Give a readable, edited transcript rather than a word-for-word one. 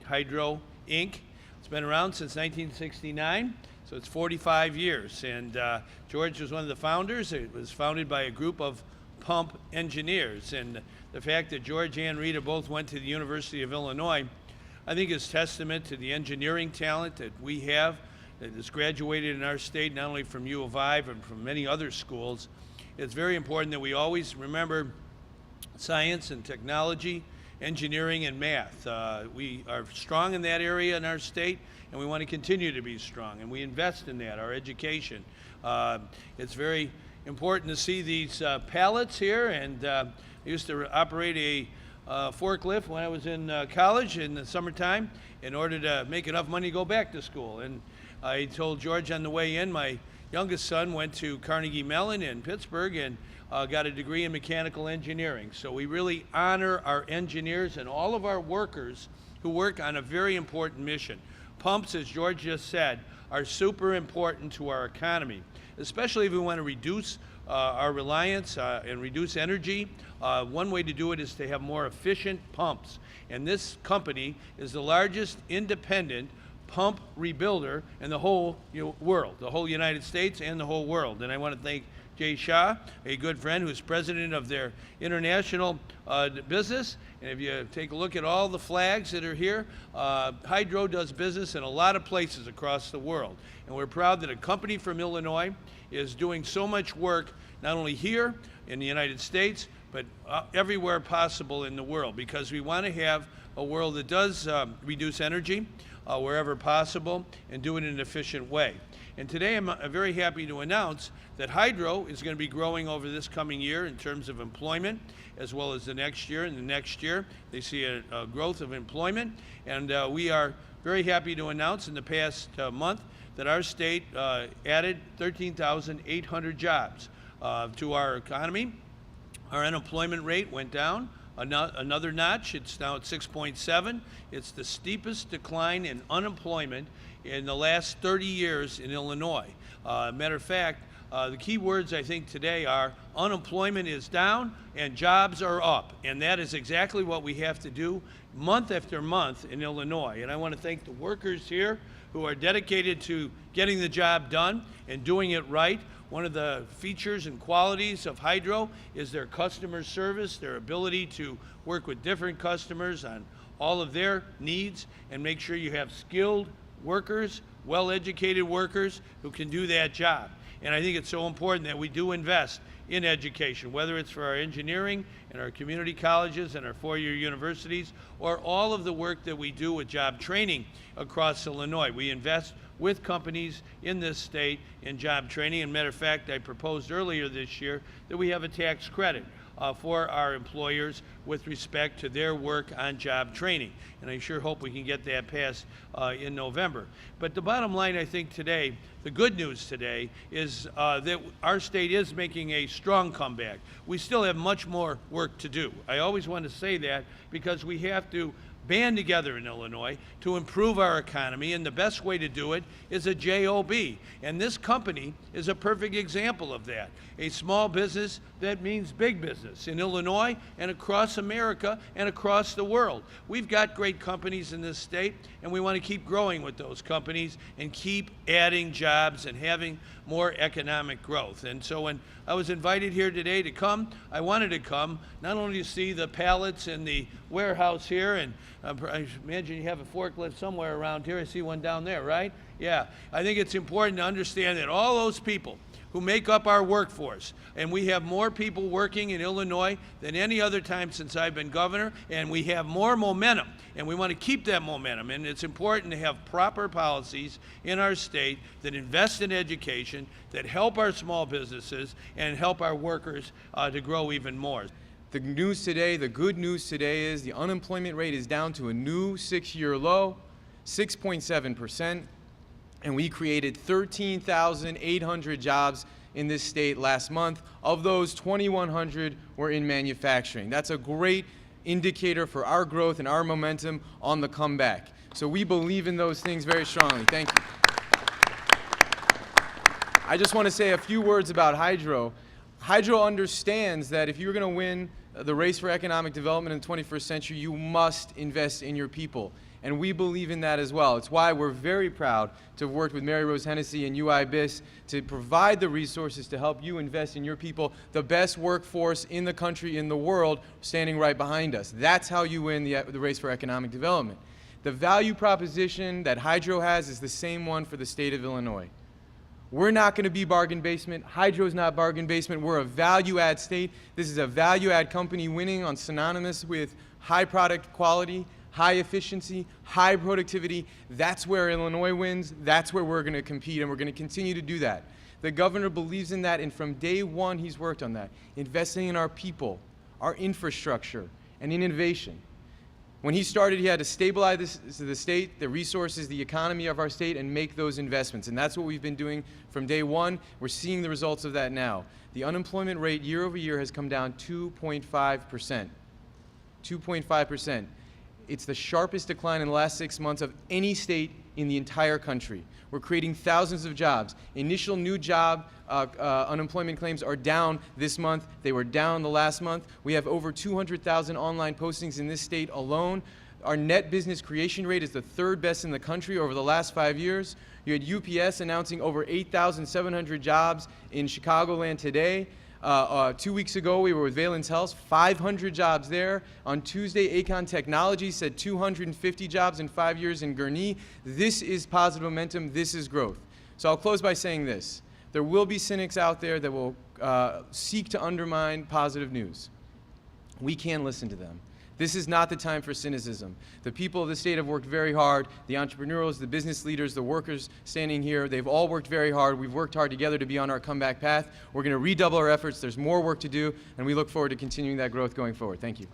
Hydro, Inc. It's been around since 1969, so it's 45 years. And George was one of the founders. It was founded by a group of pump engineers. And the fact that George and Rita both went to the University of Illinois, I think is testament to the engineering talent that we have that is graduated in our state, not only from U of I, but from many other schools. It's very important that we always remember science and technology, engineering and math. We are strong in that area in our state, and we want to continue to be strong, and we invest in that, our education. It's very important to see these pallets here, and I used to operate a forklift when I was in college in the summertime in order to make enough money to go back to school. And I told George on the way in, my youngest son went to Carnegie Mellon in Pittsburgh and got a degree in mechanical engineering. So we really honor our engineers and all of our workers who work on a very important mission. Pumps, as George just said, are super important to our economy, especially if we want to reduce our reliance and reduce energy. One way to do it is to have more efficient pumps. And this company is the largest independent pump rebuilder in the whole world, the whole United States and the whole world. And I want to thank Jay Shah, a good friend who's president of their international business. And if you take a look at all the flags that are here, Hydro does business in a lot of places across the world. And we're proud that a company from Illinois is doing so much work, not only here in the United States, but everywhere possible in the world, because we want to have a world that does reduce energy wherever possible and do it in an efficient way. And today I'm very happy to announce that Hydro is going to be growing over this coming year in terms of employment, as well as the next year and the next year. They see a growth of employment, and we are very happy to announce in the past month that our state added 13,800 jobs to our economy. Our unemployment rate went down another notch. It's now at 6.7. It's the steepest decline in unemployment in the last 30 years in Illinois. Matter of fact, the key words I think today are unemployment is down and jobs are up. And that is exactly what we have to do month after month in Illinois. And I want to thank the workers here who are dedicated to getting the job done and doing it right. One of the features and qualities of Hydro is their customer service, their ability to work with different customers on all of their needs and make sure you have skilled workers, well-educated workers who can do that job. And I think it's so important that we do invest in education, whether it's for our engineering and our community colleges and our four-year universities, or all of the work that we do with job training across Illinois. We invest with companies in this state in job training. And matter of fact, I proposed earlier this year that we have a tax credit for our employers with respect to their work on job training. And I sure hope we can get that passed in November. But the bottom line, I think today, the good news today is that our state is making a strong comeback. We still have much more work to do. I always want to say that because we have to band together in Illinois to improve our economy, and the best way to do it is a job. And this company is a perfect example of that. A small business that means big business in Illinois and across America and across the world. We've got great companies in this state, and we want to keep growing with those companies and keep adding jobs and having more economic growth. And so when I was invited here today to come, I wanted to come not only to see the pallets in the warehouse here, and I imagine you have a forklift somewhere around here. I see one down there, right? Yeah. I think it's important to understand that all those people who make up our workforce, and we have more people working in Illinois than any other time since I've been governor, and we have more momentum, and we want to keep that momentum. And it's important to have proper policies in our state that invest in education, that help our small businesses, and help our workers to grow even more. The news today, the good news today is the unemployment rate is down to a new 6-year low, 6.7%, and we created 13,800 jobs in this state last month. Of those, 2,100 were in manufacturing. That's a great indicator for our growth and our momentum on the comeback. So we believe in those things very strongly. Thank you. I just want to say a few words about Hydro. Hydro understands that if you're going to win the race for economic development in the 21st century, you must invest in your people. And we believe in that as well. It's why we're very proud to have worked with Mary Rose Hennessy and UI BIS to provide the resources to help you invest in your people, the best workforce in the country, in the world, standing right behind us. That's how you win the race for economic development. The value proposition that Hydro has is the same one for the state of Illinois. We're not going to be bargain basement. Hydro's not bargain basement. We're a value-add state. This is a value-add company winning on synonymous with high product quality, high efficiency, high productivity. That's where Illinois wins. That's where we're going to compete, and we're going to continue to do that. The governor believes in that, and from day one, he's worked on that, investing in our people, our infrastructure, and innovation. When he started, he had to stabilize the state, the resources, the economy of our state, and make those investments. And that's what we've been doing from day one. We're seeing the results of that now. The unemployment rate year over year has come down 2.5%. 2.5%. It's the sharpest decline in the last 6 months of any state in the entire country. We're creating thousands of jobs. Initial new job unemployment claims are down this month. They were down the last month. We have over 200,000 online postings in this state alone. Our net business creation rate is the third best in the country over the last 5 years. You had UPS announcing over 8,700 jobs in Chicagoland today. 2 weeks ago, we were with Valence Health, 500 jobs there. On Tuesday, Acon Technology said 250 jobs in 5 years in Gurnee. This is positive momentum. This is growth. So I'll close by saying this. There will be cynics out there that will seek to undermine positive news. We can't listen to them. This is not the time for cynicism. The people of the state have worked very hard. The entrepreneurs, the business leaders, the workers standing here, they've all worked very hard. We've worked hard together to be on our comeback path. We're going to redouble our efforts. There's more work to do, and we look forward to continuing that growth going forward. Thank you.